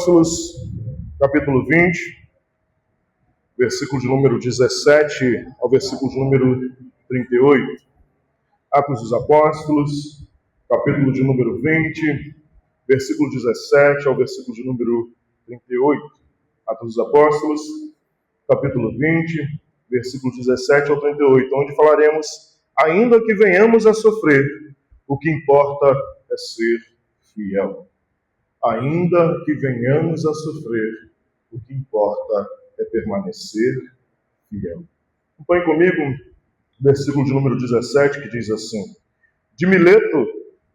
Apóstolos, capítulo 20, versículo de número 17 ao versículo de número 38. Atos dos Apóstolos, capítulo de número 20, versículo 17 ao versículo de número 38. Atos dos Apóstolos, capítulo 20, versículo 17 ao 38, onde falaremos: ainda que venhamos a sofrer, o que importa é ser fiel. Ainda que venhamos a sofrer, o que importa é permanecer fiel. Acompanhe comigo o versículo de número 17, que diz assim: de Mileto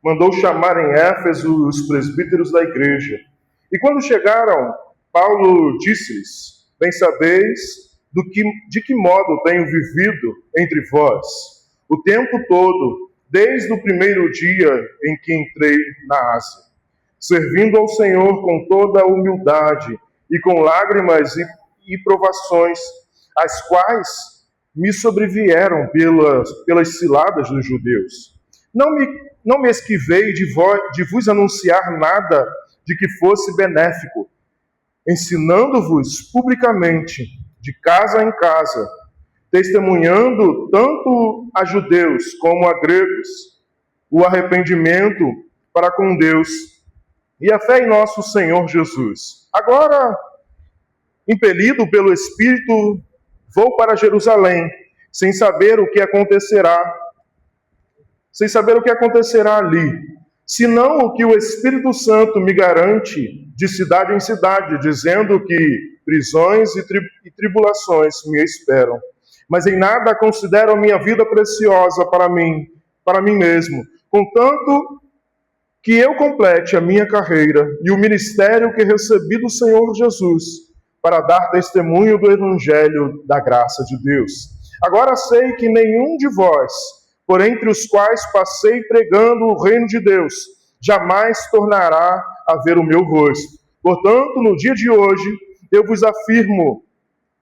mandou chamar em Éfeso os presbíteros da igreja. E quando chegaram, Paulo disse-lhes: bem sabeis de que modo tenho vivido entre vós o tempo todo, desde o primeiro dia em que entrei na Ásia, servindo ao Senhor com toda a humildade e com lágrimas e provações, as quais me sobrevieram pelas ciladas dos judeus. Não me esquivei de vos anunciar nada de que fosse benéfico, ensinando-vos publicamente, de casa em casa, testemunhando tanto a judeus como a gregos o arrependimento para com Deus e a fé em nosso Senhor Jesus. Agora, impelido pelo Espírito, vou para Jerusalém, sem saber o que acontecerá ali, senão o que o Espírito Santo me garante de cidade em cidade, dizendo que prisões e tribulações me esperam. Mas em nada considero a minha vida preciosa para mim mesmo, contanto que eu complete a minha carreira e o ministério que recebi do Senhor Jesus, para dar testemunho do Evangelho da graça de Deus. Agora sei que nenhum de vós, por entre os quais passei pregando o reino de Deus, jamais tornará a ver o meu rosto. Portanto, no dia de hoje, eu vos afirmo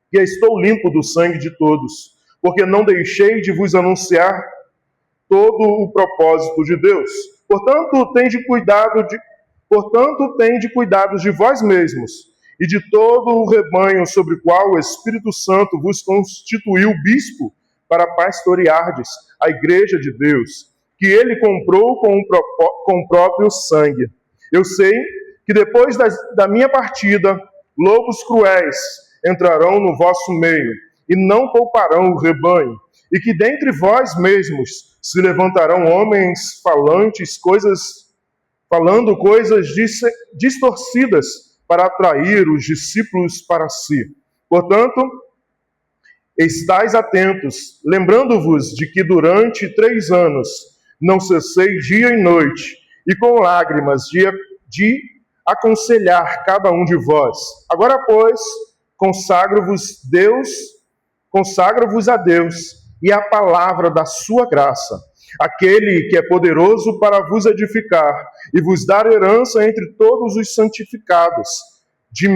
que estou limpo do sangue de todos, porque não deixei de vos anunciar todo o propósito de Deus. Portanto, tende cuidado de vós mesmos e de todo o rebanho sobre o qual o Espírito Santo vos constituiu bispo para pastoreardes a igreja de Deus, que ele comprou com o próprio sangue. Eu sei que depois da minha partida, lobos cruéis entrarão no vosso meio e não pouparão o rebanho, e que dentre vós mesmos se levantarão homens falando coisas distorcidas para atrair os discípulos para si. Portanto, estais atentos, lembrando-vos de que durante 3 anos não cessei dia e noite, e com lágrimas de aconselhar cada um de vós. Agora, pois, consagro-vos a Deus e a palavra da sua graça, aquele que é poderoso para vos edificar e vos dar herança entre todos os santificados. De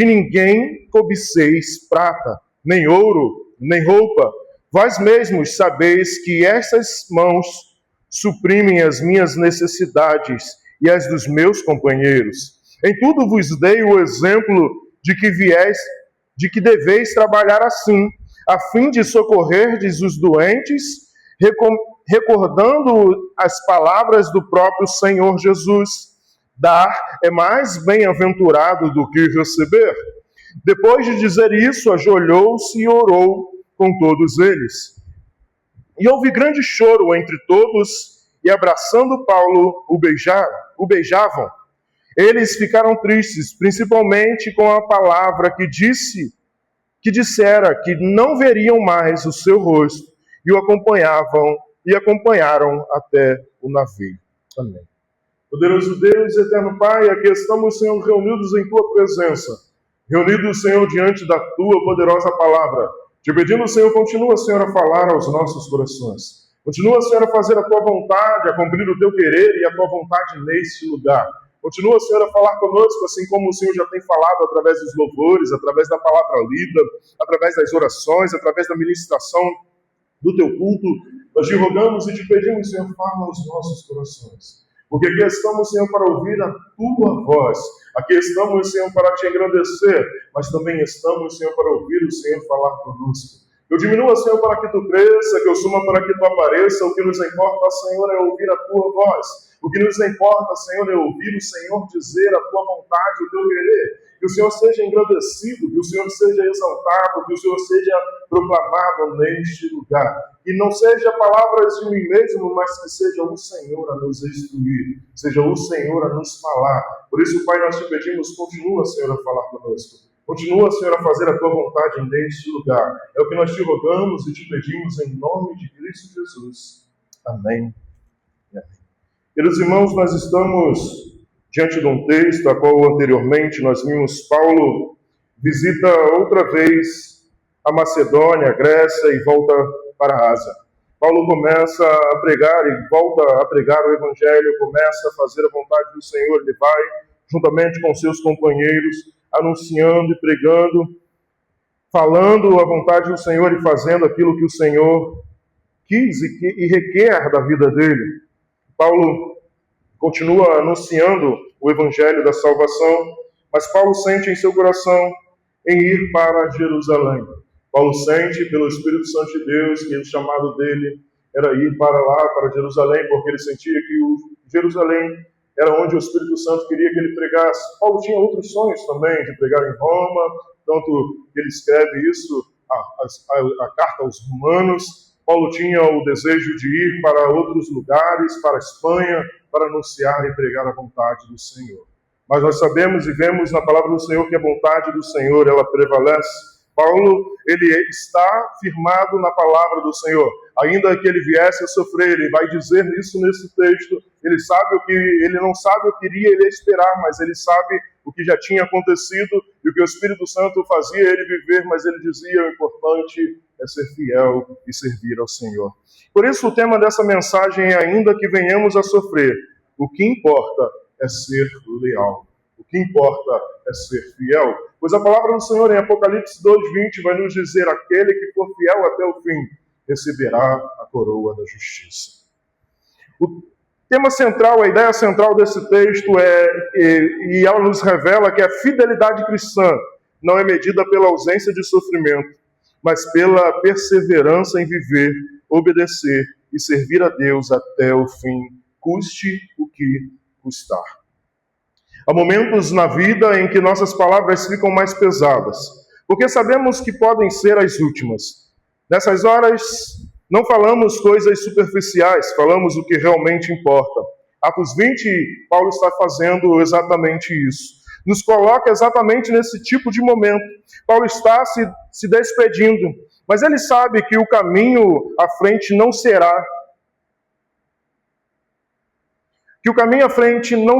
ninguém cobiceis prata, nem ouro, nem roupa. Vós mesmos sabeis que essas mãos suprimem as minhas necessidades e as dos meus companheiros. Em tudo vos dei o exemplo de que deveis trabalhar assim, a fim de socorrerdes os doentes, recordando as palavras do próprio Senhor Jesus: dar é mais bem-aventurado do que receber. Depois de dizer isso, ajoelhou-se e orou com todos eles. E houve grande choro entre todos, e abraçando Paulo, o beijavam. Eles ficaram tristes, principalmente com a palavra que dissera que não veriam mais o seu rosto, e o acompanharam até o navio. Amém. Poderoso Deus, eterno Pai, aqui estamos, Senhor, reunidos em Tua presença, reunidos, Senhor, diante da Tua poderosa palavra, te pedindo, Senhor, continua, Senhor, a falar aos nossos corações. Continua, Senhor, a fazer a Tua vontade, a cumprir o Teu querer e a Tua vontade neste lugar. Continua, Senhor, a falar conosco, assim como o Senhor já tem falado através dos louvores, através da palavra lida, através das orações, através da ministração do Teu culto. Nós te rogamos e te pedimos, Senhor, fala aos nossos corações. Porque aqui estamos, Senhor, para ouvir a Tua voz. Aqui estamos, Senhor, para Te engrandecer, mas também estamos, Senhor, para ouvir o Senhor falar conosco. Eu diminua, Senhor, para que Tu cresça, que eu suma para que Tu apareça. O que nos importa, Senhor, é ouvir a Tua voz. O que nos importa, Senhor, é ouvir o Senhor dizer a Tua vontade, o Teu querer. Que o Senhor seja engrandecido, que o Senhor seja exaltado, que o Senhor seja proclamado neste lugar. E não seja palavras de mim mesmo, mas que seja o Senhor a nos instruir, seja o Senhor a nos falar. Por isso, Pai, nós te pedimos, continua, Senhor, a falar conosco. Continua, Senhor, a fazer a Tua vontade neste lugar. É o que nós te rogamos e te pedimos em nome de Cristo Jesus. Amém. Amém. Queridos irmãos, nós estamos diante de um texto a qual anteriormente nós vimos Paulo visita outra vez a Macedônia, a Grécia e volta para a Ásia. Paulo começa a pregar e volta a pregar o Evangelho, começa a fazer a vontade do Senhor. Ele vai, juntamente com seus companheiros, anunciando e pregando, falando a vontade do Senhor e fazendo aquilo que o Senhor quis e requer da vida dele. Paulo continua anunciando o Evangelho da salvação, mas Paulo sente em seu coração em ir para Jerusalém. Paulo sente pelo Espírito Santo de Deus que o chamado dele era ir para lá, para Jerusalém, porque ele sentia que o Jerusalém era onde o Espírito Santo queria que ele pregasse. Paulo tinha outros sonhos também, de pregar em Roma, tanto que ele escreve isso, a carta aos Romanos. Paulo tinha o desejo de ir para outros lugares, para a Espanha, para anunciar e pregar a vontade do Senhor. Mas nós sabemos e vemos na palavra do Senhor que a vontade do Senhor, ela prevalece. Paulo, ele está firmado na palavra do Senhor. Ainda que ele viesse a sofrer, ele vai dizer isso nesse texto. Ele não sabe o que iria ele esperar, mas ele sabe o que já tinha acontecido e o que o Espírito Santo fazia ele viver, mas ele dizia: o importante é ser fiel e servir ao Senhor. Por isso o tema dessa mensagem é: ainda que venhamos a sofrer, o que importa é ser leal. O que importa é ser fiel. Pois a palavra do Senhor em Apocalipse 2:20 vai nos dizer: aquele que for fiel até o fim receberá a coroa da justiça. O tema central, a ideia central desse texto e ela nos revela que a fidelidade cristã não é medida pela ausência de sofrimento, mas pela perseverança em viver, obedecer e servir a Deus até o fim, custe o que custar. Há momentos na vida em que nossas palavras ficam mais pesadas, porque sabemos que podem ser as últimas. Nessas horas, não falamos coisas superficiais, falamos o que realmente importa. Atos 20, Paulo está fazendo exatamente isso. Nos coloca exatamente nesse tipo de momento. Paulo está se despedindo, mas ele sabe que o caminho à frente não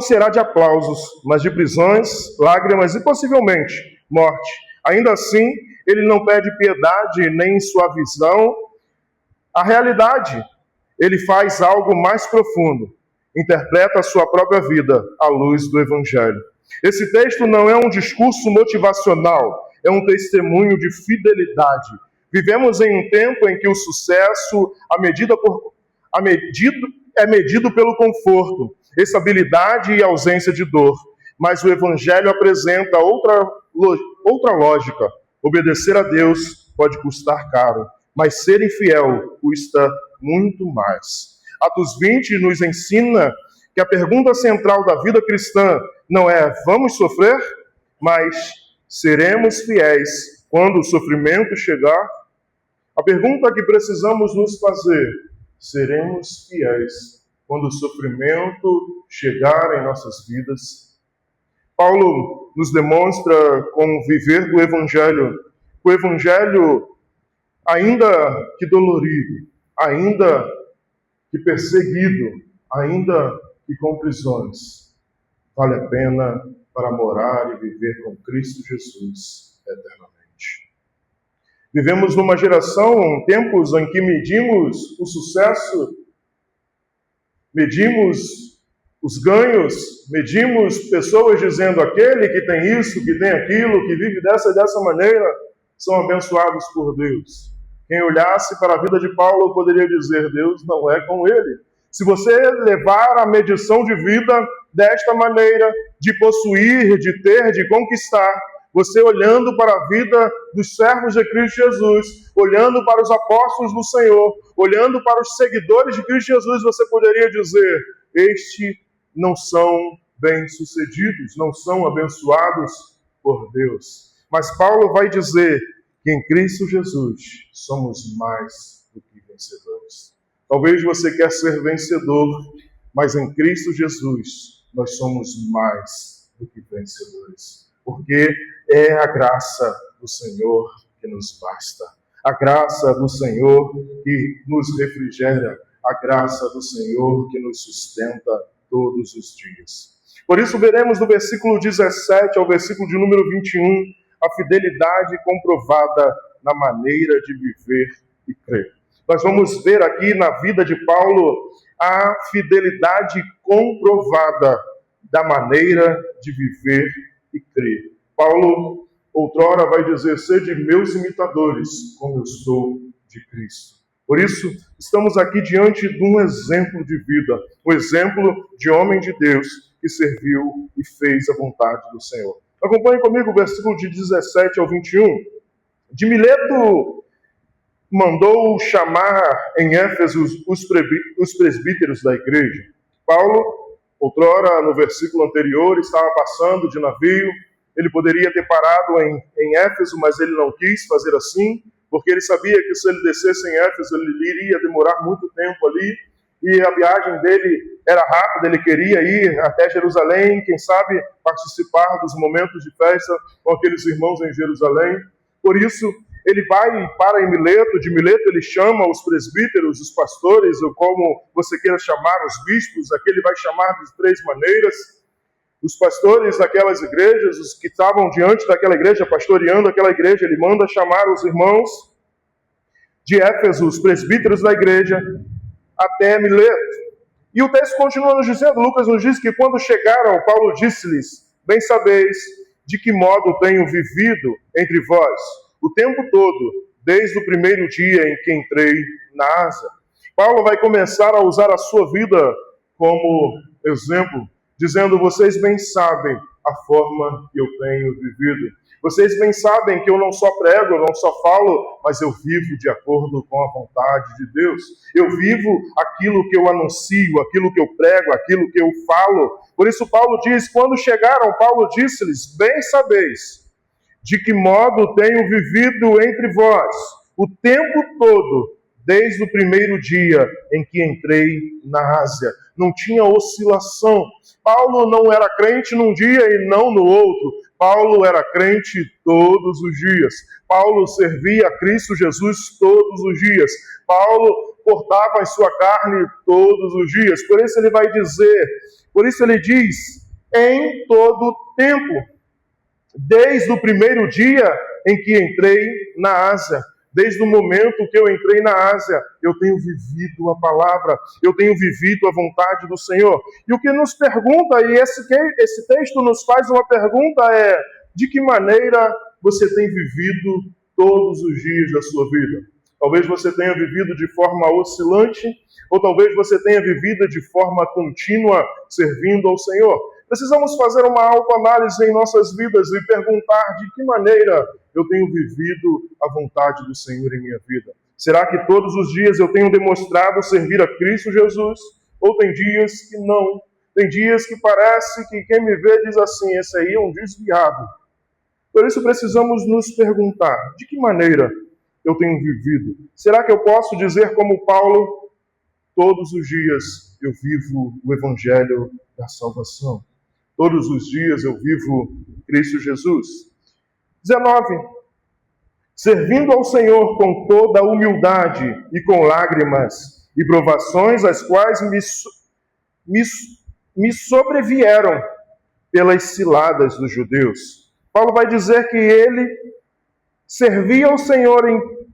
será de aplausos, mas de prisões, lágrimas e possivelmente morte. Ainda assim, ele não pede piedade nem sua visão. A realidade, ele faz algo mais profundo. Interpreta a sua própria vida à luz do Evangelho. Esse texto não é um discurso motivacional, é um testemunho de fidelidade. Vivemos em um tempo em que o sucesso é medido pelo conforto, estabilidade e ausência de dor. Mas o Evangelho apresenta outra lógica. Obedecer a Deus pode custar caro, mas ser infiel custa muito mais. Atos 20 nos ensina que a pergunta central da vida cristã não é: vamos sofrer? Mas seremos fiéis quando o sofrimento chegar? A pergunta que precisamos nos fazer: seremos fiéis quando o sofrimento chegar em nossas vidas? Paulo nos demonstra com o viver do Evangelho, o Evangelho, ainda que dolorido, ainda que perseguido, ainda que com prisões, vale a pena para morar e viver com Cristo Jesus eternamente. Vivemos numa geração, tempos em que medimos o sucesso, medimos os ganhos, medimos pessoas dizendo: aquele que tem isso, que tem aquilo, que vive dessa e dessa maneira, são abençoados por Deus. Quem olhasse para a vida de Paulo poderia dizer: Deus não é com ele. Se você levar a medição de vida desta maneira, de possuir, de ter, de conquistar, você olhando para a vida dos servos de Cristo Jesus, olhando para os apóstolos do Senhor, olhando para os seguidores de Cristo Jesus, você poderia dizer: estes não são bem-sucedidos, não são abençoados por Deus. Mas Paulo vai dizer que em Cristo Jesus somos mais do que vencedores. Talvez você quer ser vencedor, mas em Cristo Jesus nós somos mais do que vencedores. Porque é a graça do Senhor que nos basta. A graça do Senhor que nos refrigera. A graça do Senhor que nos sustenta todos os dias. Por isso veremos do versículo 17 ao versículo de número 21 a fidelidade comprovada na maneira de viver e crer. Nós vamos ver aqui na vida de Paulo a fidelidade comprovada da maneira de viver e crer. Paulo, outrora, vai dizer: sede meus imitadores, como eu sou de Cristo. Por isso, estamos aqui diante de um exemplo de vida, um exemplo de homem de Deus que serviu e fez a vontade do Senhor. Acompanhe comigo o versículo de 17 ao 21. De Mileto mandou chamar em Éfeso os presbíteros da igreja. Paulo, outrora, no versículo anterior, estava passando de navio. Ele poderia ter parado em Éfeso, mas ele não quis fazer assim, porque ele sabia que se ele descesse em Éfeso, ele iria demorar muito tempo ali, e a viagem dele era rápida, ele queria ir até Jerusalém, quem sabe participar dos momentos de festa com aqueles irmãos em Jerusalém. Por isso, ele vai para em Mileto. De Mileto ele chama os presbíteros, os pastores, ou como você queira chamar, os bispos. Aqui ele vai chamar de 3 maneiras. Os pastores daquelas igrejas, os que estavam diante daquela igreja, pastoreando aquela igreja, ele manda chamar os irmãos de Éfeso, os presbíteros da igreja, até Mileto. E o texto continua nos dizendo, Lucas nos diz que quando chegaram, Paulo disse-lhes: bem sabeis de que modo tenho vivido entre vós o tempo todo, desde o primeiro dia em que entrei na Ásia. Paulo vai começar a usar a sua vida como exemplo, dizendo: vocês bem sabem a forma que eu tenho vivido. Vocês bem sabem que eu não só prego, eu não só falo, mas eu vivo de acordo com a vontade de Deus. Eu vivo aquilo que eu anuncio, aquilo que eu prego, aquilo que eu falo. Por isso Paulo diz, quando chegaram, Paulo disse-lhes: bem sabeis de que modo tenho vivido entre vós o tempo todo, desde o primeiro dia em que entrei na Ásia. Não tinha oscilação. Paulo não era crente num dia e não no outro. Paulo era crente todos os dias. Paulo servia a Cristo Jesus todos os dias. Paulo cortava a sua carne todos os dias. Por isso ele vai dizer, por isso ele diz, em todo tempo. Desde o primeiro dia em que entrei na Ásia, desde o momento que eu entrei na Ásia, eu tenho vivido a palavra, eu tenho vivido a vontade do Senhor. E o que nos pergunta, e esse texto nos faz uma pergunta é: de que maneira você tem vivido todos os dias da sua vida? Talvez você tenha vivido de forma oscilante, ou talvez você tenha vivido de forma contínua, servindo ao Senhor. Precisamos fazer uma autoanálise em nossas vidas e perguntar de que maneira eu tenho vivido a vontade do Senhor em minha vida. Será que todos os dias eu tenho demonstrado servir a Cristo Jesus? Ou tem dias que não? Tem dias que parece que quem me vê diz assim: esse aí é um desviado. Por isso precisamos nos perguntar, de que maneira eu tenho vivido? Será que eu posso dizer como Paulo, todos os dias eu vivo o Evangelho da salvação? Todos os dias eu vivo Cristo Jesus. 19. Servindo ao Senhor com toda a humildade e com lágrimas e provações, as quais me sobrevieram pelas ciladas dos judeus. Paulo vai dizer que ele servia ao Senhor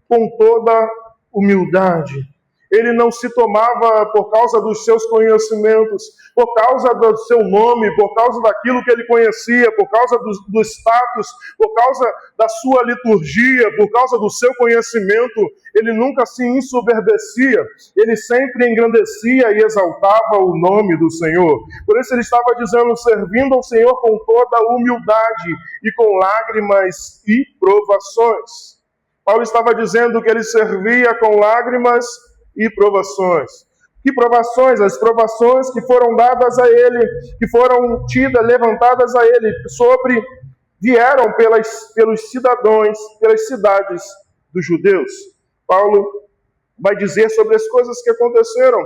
com toda humildade. Ele não se tomava por causa dos seus conhecimentos, por causa do seu nome, por causa daquilo que ele conhecia, por causa do status, por causa da sua liturgia, por causa do seu conhecimento. Ele nunca se ensoberbecia, ele sempre engrandecia e exaltava o nome do Senhor. Por isso ele estava dizendo, servindo ao Senhor com toda a humildade e com lágrimas e provações. Paulo estava dizendo que ele servia com lágrimas e provações. Que provações? As provações que foram dadas a ele, que foram levantadas a ele, vieram pelos cidadãos, pelas cidades dos judeus. Paulo vai dizer sobre as coisas que aconteceram.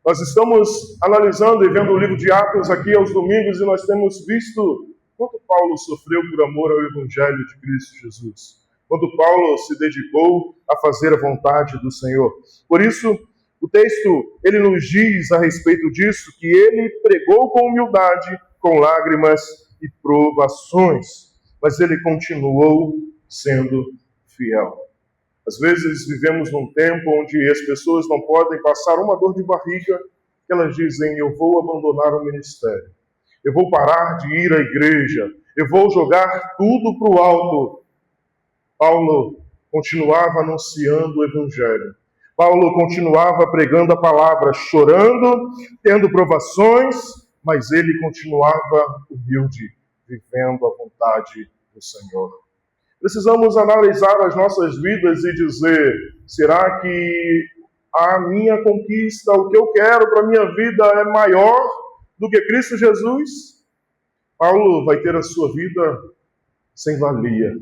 Nós estamos analisando e vendo o livro de Atos aqui aos domingos e nós temos visto quanto Paulo sofreu por amor ao Evangelho de Cristo Jesus. Quando Paulo se dedicou a fazer a vontade do Senhor. Por isso, o texto, ele nos diz a respeito disso, que ele pregou com humildade, com lágrimas e provações, mas ele continuou sendo fiel. Às vezes vivemos num tempo onde as pessoas não podem passar uma dor de barriga, que elas dizem, eu vou abandonar o ministério, eu vou parar de ir à igreja, eu vou jogar tudo para o alto. Paulo continuava anunciando o Evangelho. Paulo continuava pregando a palavra, chorando, tendo provações, mas ele continuava humilde, vivendo a vontade do Senhor. Precisamos analisar as nossas vidas e dizer, será que a minha conquista, o que eu quero para a minha vida é maior do que Cristo Jesus? Paulo vai ter a sua vida sem valia,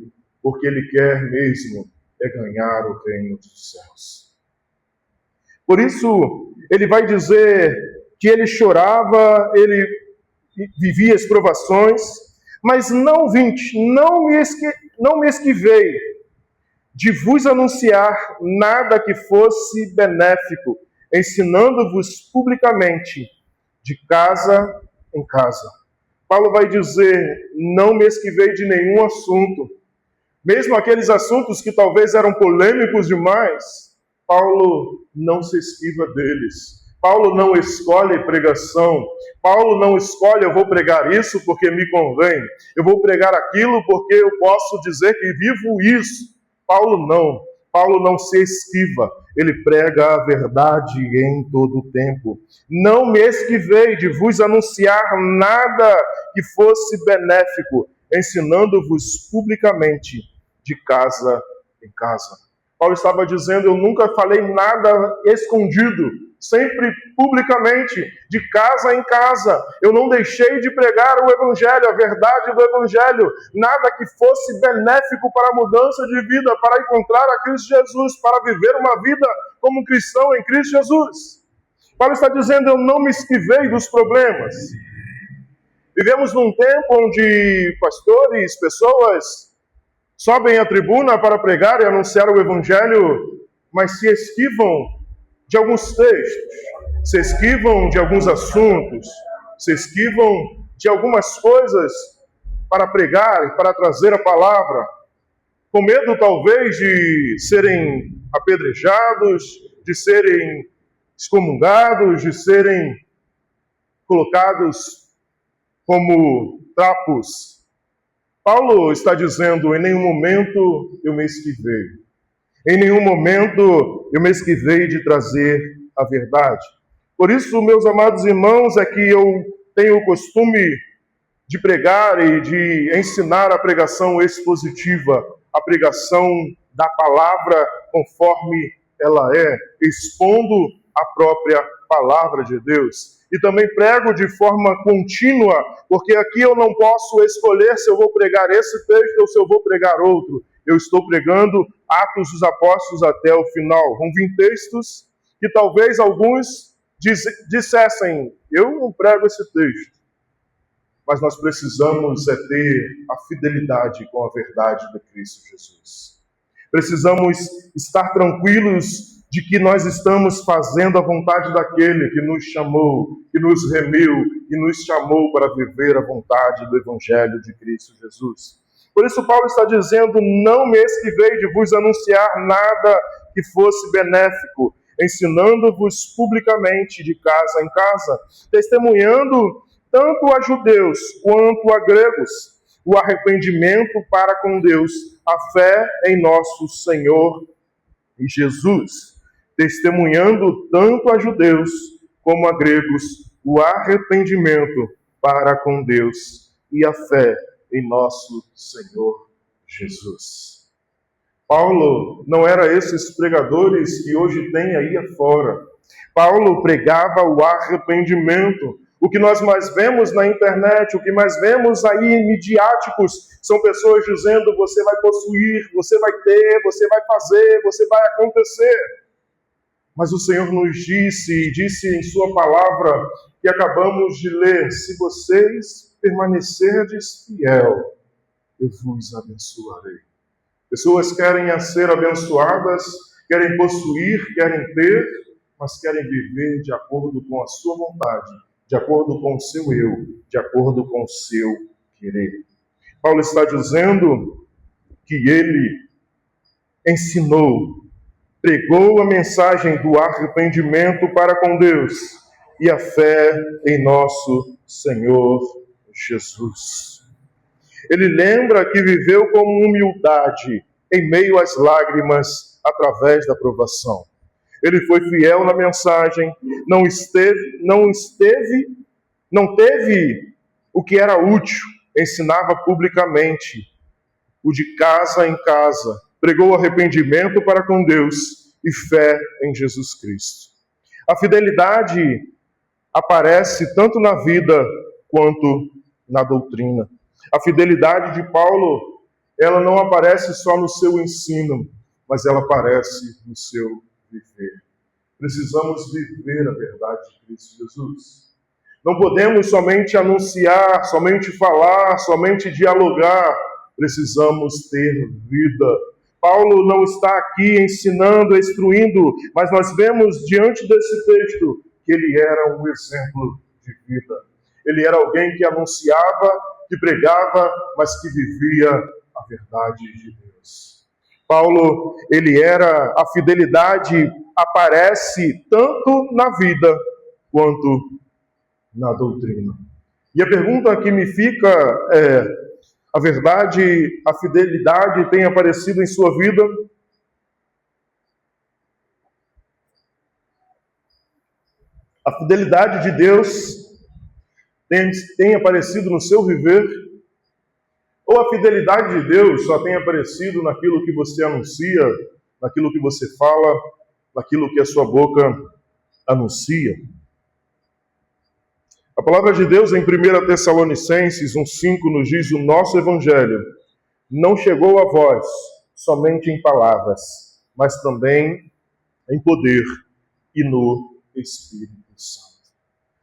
porque ele quer mesmo é ganhar o reino dos céus. Por isso, ele vai dizer que ele chorava, ele vivia as provações, mas não me esquivei de vos anunciar nada que fosse benéfico, ensinando-vos publicamente, de casa em casa. Paulo vai dizer, não me esquivei de nenhum assunto, mesmo aqueles assuntos que talvez eram polêmicos demais, Paulo não se esquiva deles. Paulo não escolhe pregação. Paulo não escolhe, eu vou pregar isso porque me convém. Eu vou pregar aquilo porque eu posso dizer que vivo isso. Paulo não se esquiva. Ele prega a verdade em todo o tempo. Não me esquivei de vos anunciar nada que fosse benéfico, ensinando-vos publicamente, de casa em casa. Paulo estava dizendo, eu nunca falei nada escondido, sempre publicamente, de casa em casa. Eu não deixei de pregar o Evangelho, a verdade do Evangelho, nada que fosse benéfico para a mudança de vida, para encontrar a Cristo Jesus, para viver uma vida como cristão em Cristo Jesus. Paulo está dizendo, eu não me esquivei dos problemas. Vivemos num tempo onde pastores, pessoas sobem à tribuna para pregar e anunciar o Evangelho, mas se esquivam de alguns textos, se esquivam de alguns assuntos, se esquivam de algumas coisas para pregar e para trazer a palavra, com medo talvez de serem apedrejados, de serem excomungados, de serem colocados como trapos. Paulo está dizendo, em nenhum momento eu me esquivei. Em nenhum momento eu me esquivei de trazer a verdade. Por isso, meus amados irmãos, é que eu tenho o costume de pregar e de ensinar a pregação expositiva, a pregação da palavra conforme ela é, expondo a própria palavra de Deus. E também prego de forma contínua, porque aqui eu não posso escolher se eu vou pregar esse texto ou se eu vou pregar outro. Eu estou pregando Atos dos Apóstolos até o final. Vão vir textos que talvez alguns dissessem, eu não prego esse texto. Mas nós precisamos ter a fidelidade com a verdade de Cristo Jesus. Precisamos estar tranquilos de que nós estamos fazendo a vontade daquele que nos chamou, que nos remiu, que nos chamou para viver a vontade do Evangelho de Cristo Jesus. Por isso Paulo está dizendo, não me esquivei de vos anunciar nada que fosse benéfico, ensinando-vos publicamente de casa em casa, testemunhando tanto a judeus quanto a gregos o arrependimento para com Deus, a fé em nosso Senhor Jesus, testemunhando tanto a judeus como a gregos o arrependimento para com Deus e a fé em nosso Senhor Jesus. Paulo não era esses pregadores que hoje tem aí afora. Paulo pregava o arrependimento. O que nós mais vemos na internet, o que mais vemos aí em midiáticos, são pessoas dizendo: você vai possuir, você vai ter, você vai fazer, você vai acontecer. Mas o Senhor nos disse em sua palavra, que acabamos de ler: se vocês permanecerdes fiel, eu vos abençoarei. Pessoas querem ser abençoadas, querem possuir, querem ter, mas querem viver de acordo com a sua vontade, de acordo com o seu eu, de acordo com o seu querer. Paulo está dizendo que ele ensinou, pregou a mensagem do arrependimento para com Deus e a fé em nosso Senhor Jesus. Ele lembra que viveu com humildade em meio às lágrimas através da provação. Ele foi fiel na mensagem, não teve o que era útil, ensinava publicamente, o de casa em casa, pregou arrependimento para com Deus e fé em Jesus Cristo. A fidelidade aparece tanto na vida quanto na doutrina. A fidelidade de Paulo, ela não aparece só no seu ensino, mas ela aparece no seu viver. Precisamos viver a verdade de Cristo Jesus. Não podemos somente anunciar, somente falar, somente dialogar. Precisamos ter vida. Paulo não está aqui ensinando, instruindo, mas nós vemos diante desse texto que ele era um exemplo de vida. Ele era alguém que anunciava, que pregava, mas que vivia a verdade de Deus. Paulo, a fidelidade aparece tanto na vida quanto na doutrina. E a pergunta que me fica é: a fidelidade tem aparecido em sua vida? A fidelidade de Deus tem aparecido no seu viver? Ou a fidelidade de Deus só tem aparecido naquilo que você anuncia, naquilo que você fala, naquilo que a sua boca anuncia? A palavra de Deus em 1 Tessalonicenses 1,5 nos diz: o nosso evangelho não chegou a vós somente em palavras, mas também em poder e no Espírito Santo.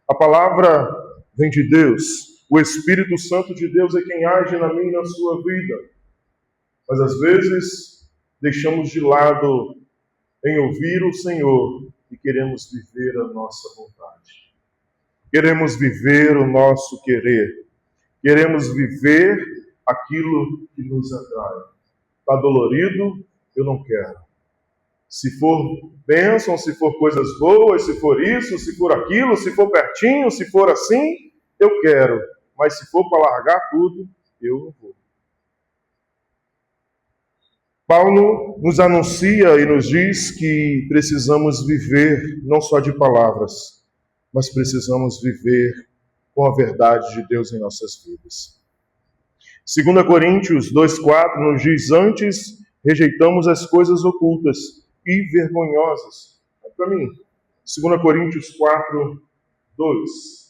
A palavra vem de Deus. O Espírito Santo de Deus é quem age na minha e na sua vida. Mas às vezes deixamos de lado em ouvir o Senhor e queremos viver a nossa vontade. Queremos viver o nosso querer. Queremos viver aquilo que nos atrai. Está dolorido? Eu não quero. Se for bênção, se for coisas boas, se for isso, se for aquilo, se for pertinho, se for assim, eu quero. Mas se for para largar tudo, eu não vou. Paulo nos anuncia e nos diz que precisamos viver não só de palavras, mas precisamos viver com a verdade de Deus em nossas vidas. 2 Coríntios 2,4 nos diz: antes rejeitamos as coisas ocultas e vergonhosas. Para mim, 2 Coríntios 4:2.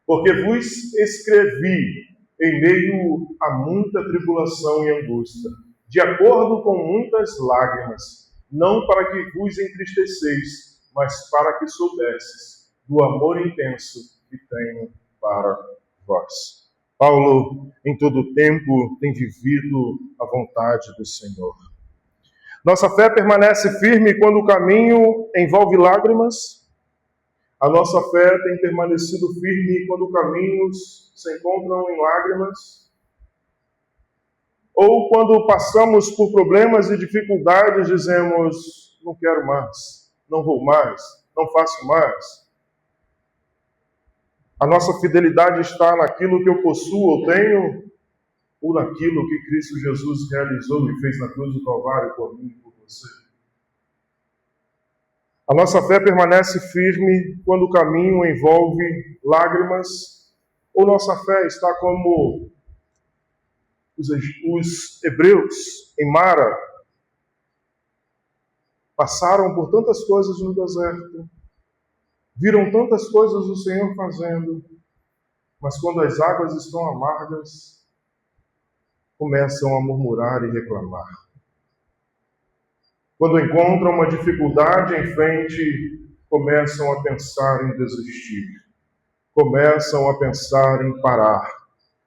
Porque vos escrevi em meio a muita tribulação e angústia, de acordo com muitas lágrimas, não para que vos entristeceis, mas para que soubesses do amor intenso que tenho para vós. Paulo, em todo o tempo, tem vivido a vontade do Senhor. Nossa fé permanece firme quando o caminho envolve lágrimas. A nossa fé tem permanecido firme quando caminhos se encontram em lágrimas. Ou quando passamos por problemas e dificuldades, dizemos: não quero mais, não vou mais, não faço mais. A nossa fidelidade está naquilo que eu possuo ou tenho, ou naquilo que Cristo Jesus realizou e fez na cruz do Calvário por mim e por você. A nossa fé permanece firme quando o caminho envolve lágrimas, ou nossa fé está como os hebreus em Mara, passaram por tantas coisas no deserto, viram tantas coisas o Senhor fazendo, mas quando as águas estão amargas, começam a murmurar e reclamar. Quando encontram uma dificuldade em frente, começam a pensar em desistir, começam a pensar em parar,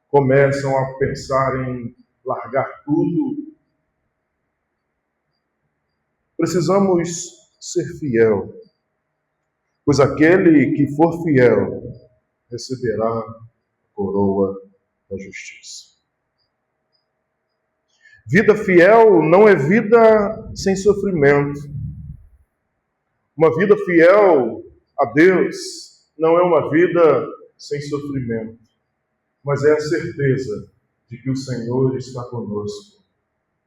começam a pensar em largar tudo. Precisamos ser fiel, pois aquele que for fiel receberá a coroa da justiça. Vida fiel não é vida sem sofrimento. Uma vida fiel a Deus não é uma vida sem sofrimento, mas é a certeza de que o Senhor está conosco,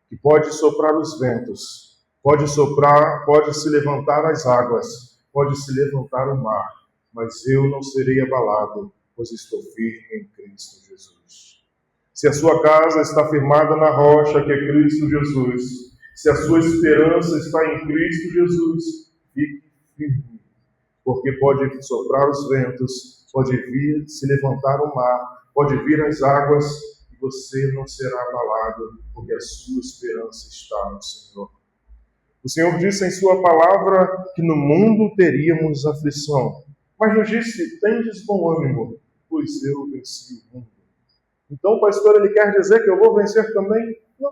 que pode soprar os ventos, pode se levantar as águas, pode se levantar o mar, mas eu não serei abalado, pois estou firme em Cristo Jesus. Se a sua casa está firmada na rocha que é Cristo Jesus, se a sua esperança está em Cristo Jesus, fique firme, porque pode soprar os ventos, pode vir se levantar o mar, pode vir as águas, e você não será abalado, porque a sua esperança está no Senhor. O Senhor disse em sua palavra que no mundo teríamos aflição, mas nos disse: tendes bom ânimo, pois eu venci o mundo. Então, pastor, ele quer dizer que eu vou vencer também? Não.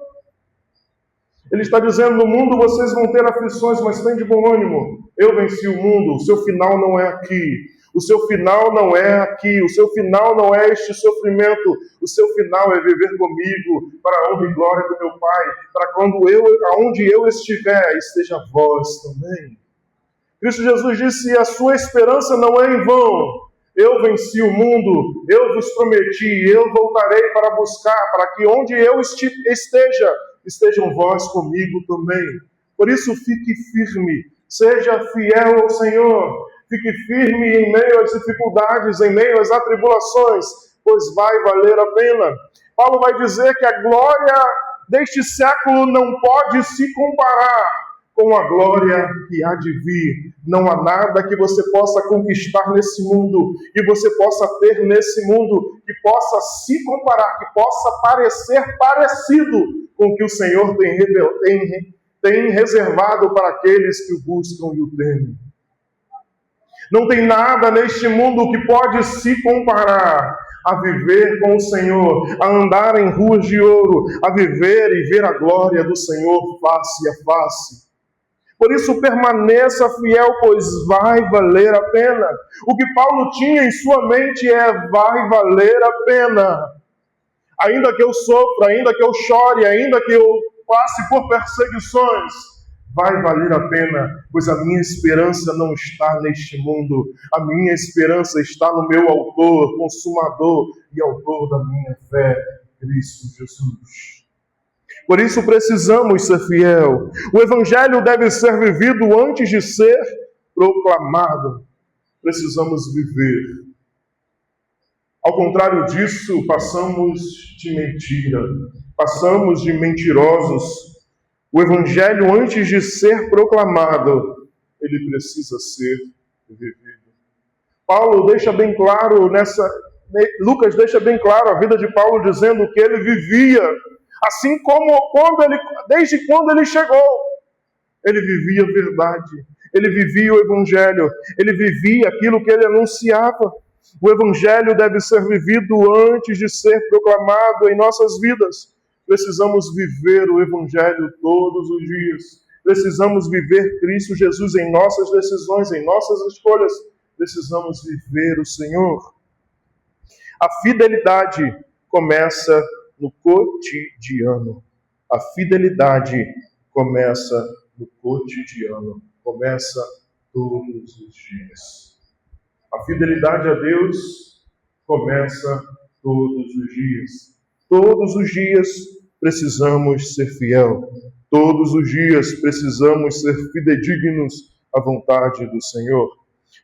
Ele está dizendo: no mundo vocês vão ter aflições, mas tem de bom ânimo. Eu venci o mundo, o seu final não é aqui. O seu final não é aqui. O seu final não é este sofrimento. O seu final é viver comigo, para a honra e glória do meu Pai, para quando aonde eu estiver, esteja vós também. Cristo Jesus disse: a sua esperança não é em vão. Eu venci o mundo, eu vos prometi, eu voltarei para buscar, para que onde eu esteja, estejam vós comigo também. Por isso, fique firme, seja fiel ao Senhor, fique firme em meio às dificuldades, em meio às atribulações, pois vai valer a pena. Paulo vai dizer que a glória deste século não pode se comparar com a glória que há de vir. Não há nada que você possa conquistar nesse mundo, que você possa ter nesse mundo, que possa se comparar, que possa parecer parecido com o que o Senhor tem reservado para aqueles que o buscam e o temem. Não tem nada neste mundo que pode se comparar a viver com o Senhor, a andar em ruas de ouro, a viver e ver a glória do Senhor face a face. Por isso, permaneça fiel, pois vai valer a pena. O que Paulo tinha em sua mente é: vai valer a pena. Ainda que eu sofra, ainda que eu chore, ainda que eu passe por perseguições, vai valer a pena, pois a minha esperança não está neste mundo. A minha esperança está no meu autor, consumador e autor da minha fé, Cristo Jesus. Por isso precisamos ser fiel. O Evangelho deve ser vivido antes de ser proclamado. Precisamos viver. Ao contrário disso, passamos de mentira, passamos de mentirosos. O Evangelho, antes de ser proclamado, ele precisa ser vivido. Paulo deixa bem claro Lucas deixa bem claro a vida de Paulo, dizendo que ele vivia assim como desde quando ele chegou. Ele vivia a verdade, ele vivia o Evangelho, ele vivia aquilo que ele anunciava. O Evangelho deve ser vivido antes de ser proclamado em nossas vidas. Precisamos viver o Evangelho todos os dias. Precisamos viver Cristo Jesus em nossas decisões, em nossas escolhas. Precisamos viver o Senhor. A fidelidade começa no cotidiano. A fidelidade começa no cotidiano, começa todos os dias. A fidelidade a Deus começa todos os dias. Todos os dias precisamos ser fiel. Todos os dias precisamos ser fidedignos à vontade do Senhor.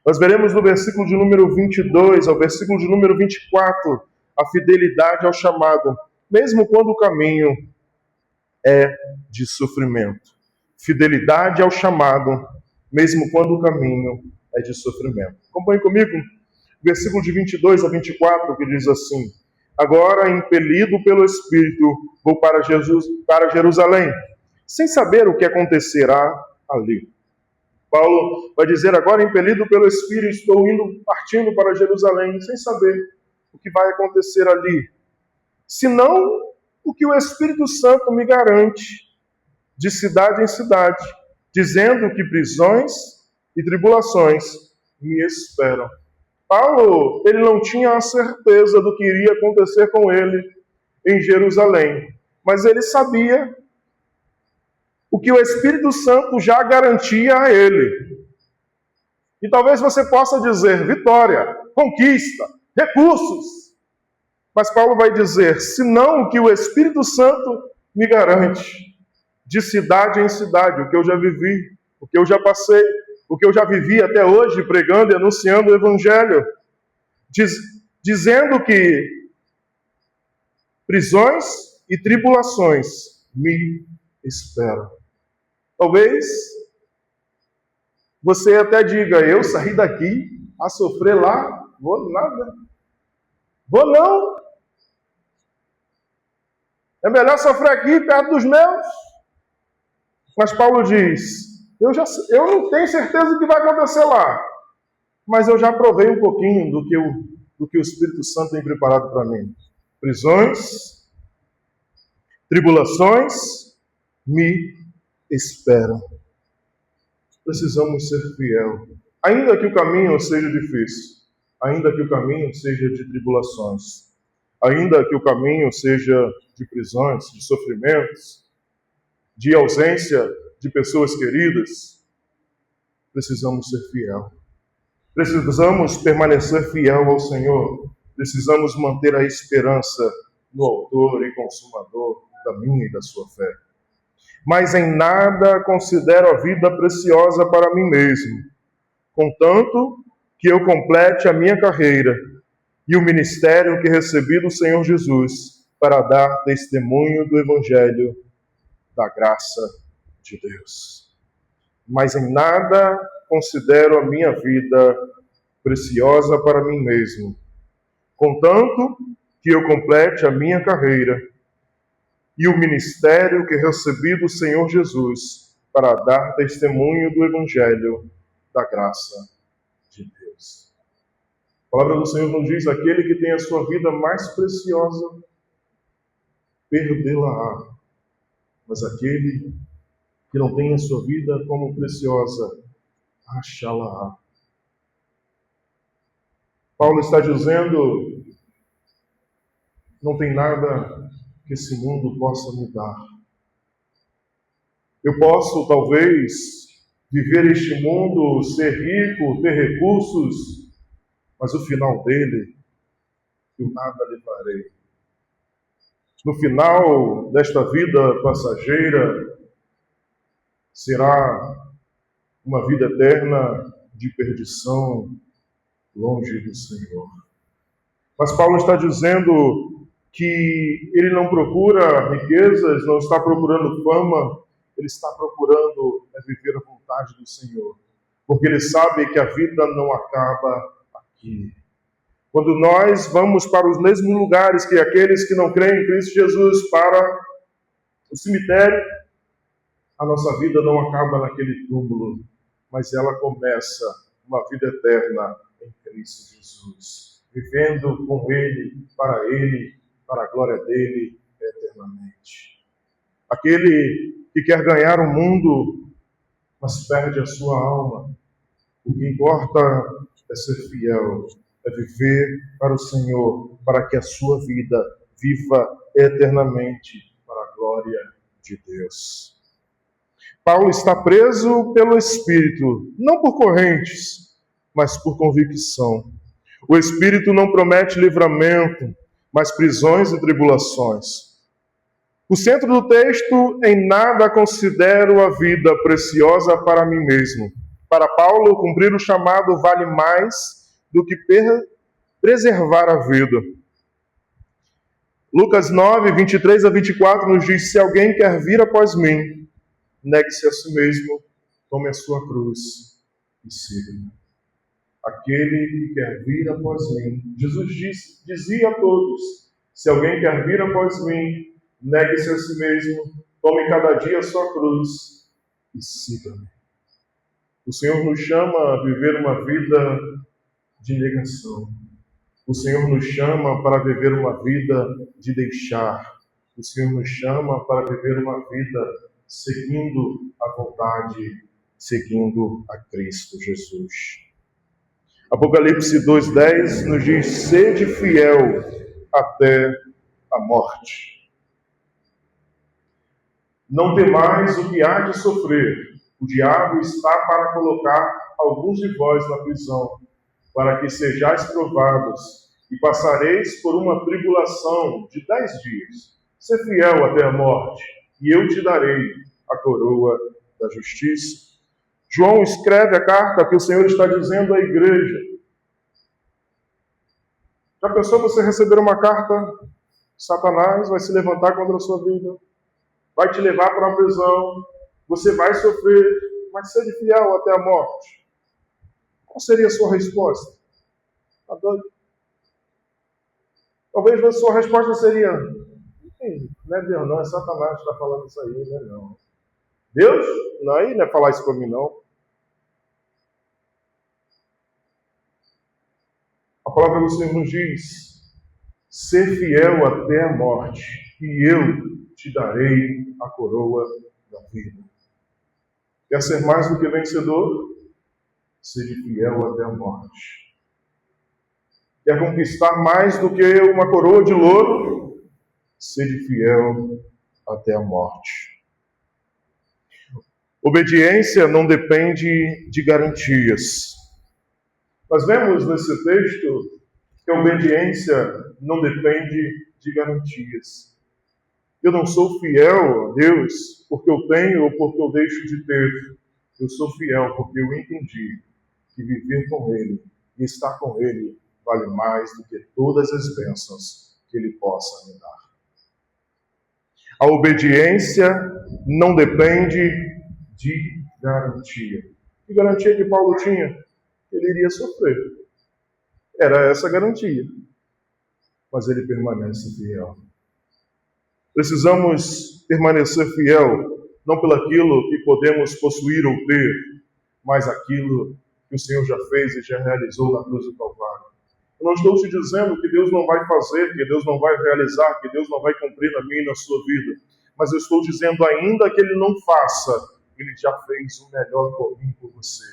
Nós veremos no versículo de número 22 ao versículo de número 24 a fidelidade ao chamado, mesmo quando o caminho é de sofrimento. Fidelidade ao chamado, mesmo quando o caminho é de sofrimento. Acompanhe comigo, versículo de 22 a 24, que diz assim: agora, impelido pelo Espírito, vou para Jerusalém, sem saber o que acontecerá ali. Paulo vai dizer: agora, impelido pelo Espírito, estou partindo para Jerusalém, sem saber o que vai acontecer ali, senão o que o Espírito Santo me garante, de cidade em cidade, dizendo que prisões e tribulações me esperam. Paulo, ele não tinha a certeza do que iria acontecer com ele em Jerusalém, mas ele sabia o que o Espírito Santo já garantia a ele. E talvez você possa dizer: vitória, conquista, recursos. Mas Paulo vai dizer: senão o que o Espírito Santo me garante, de cidade em cidade, o que eu já vivi, o que eu já passei, o que eu já vivi até hoje, pregando e anunciando o Evangelho, dizendo que prisões e tribulações me esperam. Talvez você até diga: eu saí daqui a sofrer lá, vou nada. Vou não. É melhor sofrer aqui, perto dos meus. Mas Paulo diz: eu não tenho certeza do que vai acontecer lá, mas eu já provei um pouquinho do que o Espírito Santo tem preparado para mim. Prisões, tribulações me esperam. Precisamos ser fiel. Ainda que o caminho seja difícil, ainda que o caminho seja de tribulações, ainda que o caminho seja de prisões, de sofrimentos, de ausência de pessoas queridas, precisamos ser fiel. Precisamos permanecer fiel ao Senhor. Precisamos manter a esperança no autor e consumador da minha e da sua fé. Mas em nada considero a vida preciosa para mim mesmo, contanto que eu complete a minha carreira e o ministério que recebi do Senhor Jesus para dar testemunho do Evangelho da graça de Deus. Mas em nada considero a minha vida preciosa para mim mesmo, contanto que eu complete a minha carreira e o ministério que recebi do Senhor Jesus para dar testemunho do Evangelho da graça de Deus. A palavra do Senhor nos diz: aquele que tem a sua vida mais preciosa, perdê-la-á. Mas aquele que não tem a sua vida como preciosa, achá-la-á. Paulo está dizendo: não tem nada que esse mundo possa me dar. Eu posso, talvez, viver este mundo, ser rico, ter recursos, mas o final dele, eu nada levarei. No final desta vida passageira, será uma vida eterna de perdição, longe do Senhor. Mas Paulo está dizendo que ele não procura riquezas, não está procurando fama, ele está procurando viver a vontade do Senhor, porque ele sabe que a vida não acaba aqui. Quando nós vamos para os mesmos lugares que aqueles que não creem em Cristo Jesus, para o cemitério, a nossa vida não acaba naquele túmulo, mas ela começa uma vida eterna em Cristo Jesus, vivendo com Ele, para a glória dEle eternamente. Aquele que quer ganhar o mundo, mas perde a sua alma. O que importa é ser fiel, é viver para o Senhor, para que a sua vida viva eternamente para a glória de Deus. Paulo está preso pelo Espírito, não por correntes, mas por convicção. O Espírito não promete livramento, mas prisões e tribulações. O centro do texto: em nada considero a vida preciosa para mim mesmo. Para Paulo, cumprir o chamado vale mais do que preservar a vida. Lucas 9, 23 a 24 nos diz: se alguém quer vir após mim, negue-se a si mesmo, tome a sua cruz e siga-me. Aquele que quer vir após mim, Jesus dizia a todos: se alguém quer vir após mim, negue-se a si mesmo, tome cada dia a sua cruz e siga-me. O Senhor nos chama a viver uma vida de negação. O Senhor nos chama para viver uma vida de deixar. O Senhor nos chama para viver uma vida seguindo a vontade, seguindo a Cristo Jesus. Apocalipse 2,10 nos diz: sede fiel até a morte. Não temais o que há de sofrer. O diabo está para colocar alguns de vós na prisão, para que sejais provados, e passareis por uma tribulação de 10 dias. Sê fiel até a morte, e eu te darei a coroa da justiça. João escreve a carta que o Senhor está dizendo à igreja. Já pensou você receber uma carta? Satanás vai se levantar contra a sua vida, vai te levar para a prisão, você vai sofrer, mas seja fiel até a morte. Qual seria a sua resposta? Está doido? Talvez a sua resposta seria: não é Deus não, é Satanás que está falando isso aí, não é não. Deus? Não, aí não é falar isso para mim não. A palavra do Senhor nos diz: ser fiel até a morte, e eu te darei a coroa da vida. Quer ser mais do que vencedor? Seja fiel até a morte. Quer conquistar mais do que uma coroa de louro? Seja fiel até a morte. Obediência não depende de garantias. Nós vemos nesse texto que a obediência não depende de garantias. Eu não sou fiel a Deus porque eu tenho ou porque eu deixo de ter. Eu sou fiel porque eu entendi que viver com Ele e estar com Ele vale mais do que todas as bênçãos que Ele possa me dar. A obediência não depende de garantia. Que garantia que Paulo tinha? Ele iria sofrer. Era essa a garantia. Mas ele permanece fiel. Precisamos permanecer fiel, não pelaquilo que podemos possuir ou ter, mas aquilo que o Senhor já fez e já realizou na cruz do Calvário. Eu não estou te dizendo que Deus não vai fazer, que Deus não vai realizar, que Deus não vai cumprir na minha e na sua vida. Mas eu estou dizendo, ainda que Ele não faça, Ele já fez o melhor por mim e por você.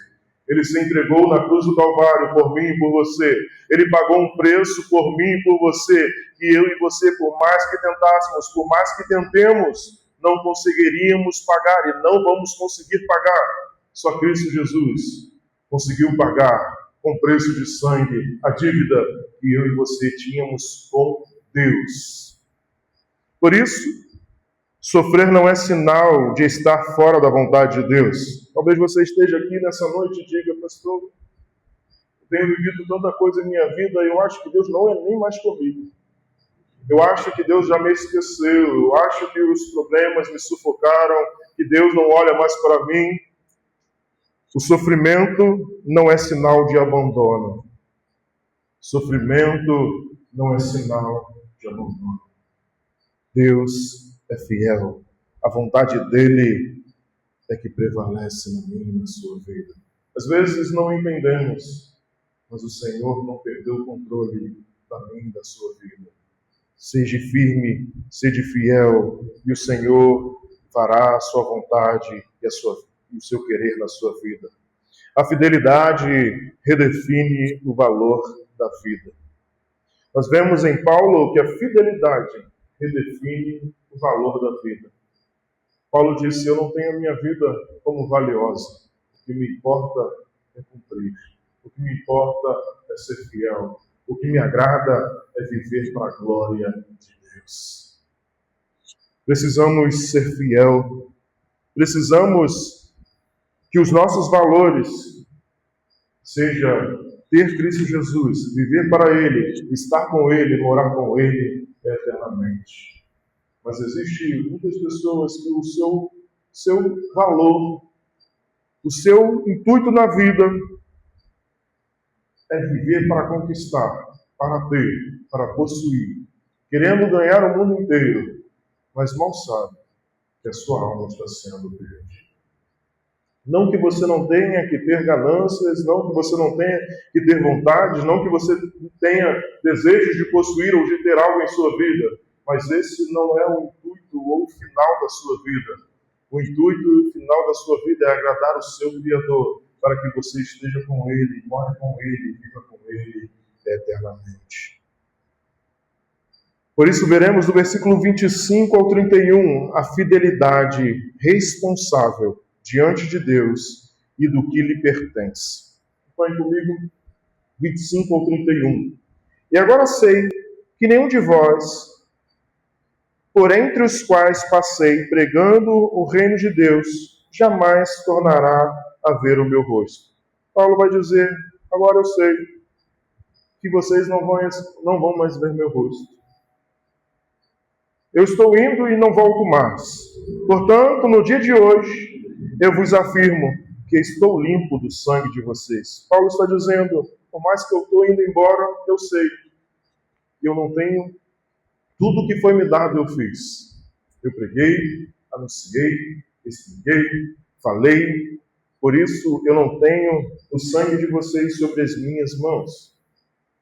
Ele se entregou na cruz do Calvário por mim e por você. Ele pagou um preço por mim e por você. E eu e você, por mais que tentássemos, por mais que tentemos, não conseguiríamos pagar e não vamos conseguir pagar. Só Cristo Jesus conseguiu pagar com preço de sangue a dívida que eu e você tínhamos com Deus. Por isso, sofrer não é sinal de estar fora da vontade de Deus. Talvez você esteja aqui nessa noite e diga: pastor, eu tenho vivido tanta coisa em minha vida e eu acho que Deus não é nem mais comigo. Eu acho que Deus já me esqueceu. Eu acho que os problemas me sufocaram, que Deus não olha mais para mim. O sofrimento não é sinal de abandono. Sofrimento não é sinal de abandono. Deus é fiel. A vontade dele é que prevalece na minha e na sua vida. Às vezes não entendemos, mas o Senhor não perdeu o controle da minha e da sua vida. Seja firme, seja fiel, e o Senhor fará a sua vontade e o seu querer na sua vida. A fidelidade redefine o valor da vida. Nós vemos em Paulo que a fidelidade redefine o valor da vida. Paulo disse: eu não tenho a minha vida como valiosa. O que me importa é cumprir. O que me importa é ser fiel. O que me agrada é viver para a glória de Deus. Precisamos ser fiel. Precisamos que os nossos valores seja ter Cristo Jesus, viver para Ele, estar com Ele, morar com Ele eternamente. Mas existe muitas pessoas que o seu valor, o seu intuito na vida é viver para conquistar, para ter, para possuir, querendo ganhar o mundo inteiro, mas mal sabe que a sua alma está sendo perdida. Não que você não tenha que ter ganâncias, não que você não tenha que ter vontades, não que você tenha desejos de possuir ou de ter algo em sua vida, mas esse não é o intuito ou o final da sua vida. O intuito e o final da sua vida é agradar o seu Criador, para que você esteja com Ele, more com Ele, viva com Ele eternamente. Por isso veremos do versículo 25 ao 31 a fidelidade responsável diante de Deus e do que lhe pertence. Acompanhe comigo, 25 ao 31. E agora sei que nenhum de vós, por entre os quais passei pregando o reino de Deus, jamais tornará a ver o meu rosto. Paulo vai dizer: agora eu sei que vocês não vão mais ver meu rosto. Eu estou indo e não volto mais. Portanto, no dia de hoje, eu vos afirmo que estou limpo do sangue de vocês. Paulo está dizendo: por mais que eu estou indo embora, eu sei que eu não tenho tudo o que foi me dado, eu fiz. Eu preguei, anunciei, expliquei, falei. Por isso, eu não tenho o sangue de vocês sobre as minhas mãos.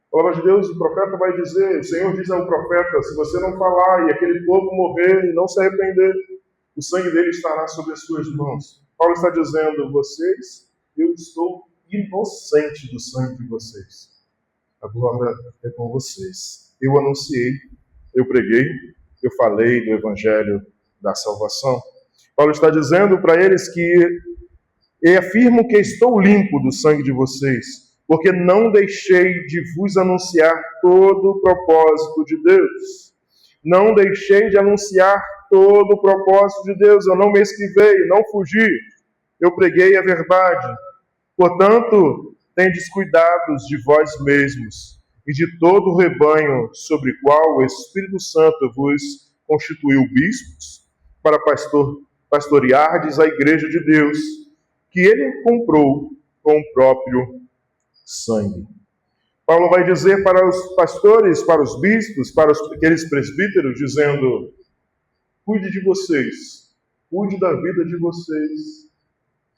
A palavra de Deus, o profeta vai dizer, o Senhor diz ao profeta: se você não falar e aquele povo morrer e não se arrepender, o sangue dele estará sobre as suas mãos. Paulo está dizendo: vocês, eu estou inocente do sangue de vocês. Agora é com vocês. Eu anunciei, eu preguei, eu falei do evangelho da salvação. Paulo está dizendo para eles que eu afirmo que estou limpo do sangue de vocês, porque não deixei de vos anunciar todo o propósito de Deus. Não deixei de anunciar todo o propósito de Deus. Eu não me esquivei, não fugi. Eu preguei a verdade. Portanto, tendes cuidados de vós mesmos e de todo o rebanho sobre o qual o Espírito Santo vos constituiu bispos, para pastoreardes a igreja de Deus, que ele comprou com o próprio sangue. Paulo vai dizer para os pastores, para os bispos, para aqueles presbíteros, dizendo: cuide de vocês, cuide da vida de vocês,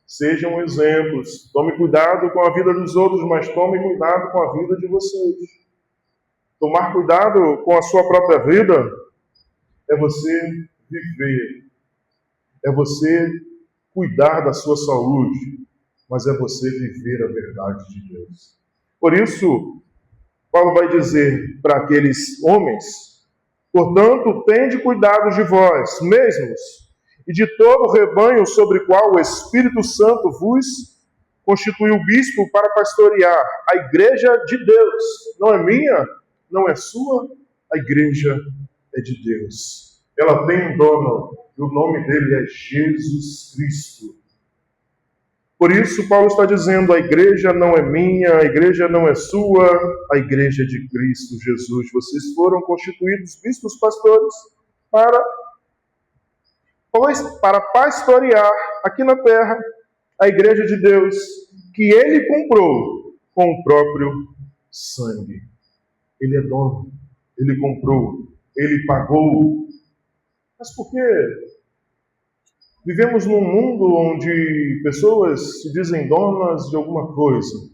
sejam exemplos, tome cuidado com a vida dos outros, mas tome cuidado com a vida de vocês. Tomar cuidado com a sua própria vida é você viver, é você cuidar da sua saúde, mas é você viver a verdade de Deus. Por isso, Paulo vai dizer para aqueles homens: portanto, tende cuidado de vós mesmos e de todo o rebanho sobre o qual o Espírito Santo vos constituiu bispo para pastorear a igreja de Deus. Não é minha, não é sua, a igreja é de Deus. Ela tem um dono e o nome dele é Jesus Cristo. Por isso, Paulo está dizendo: a igreja não é minha, a igreja não é sua, a igreja é de Cristo Jesus. Vocês foram constituídos bispos pastores para pastorear aqui na terra a igreja de Deus, que ele comprou com o próprio sangue. Ele é dono, ele comprou, ele pagou. Mas por quê? Vivemos num mundo onde pessoas se dizem donas de alguma coisa.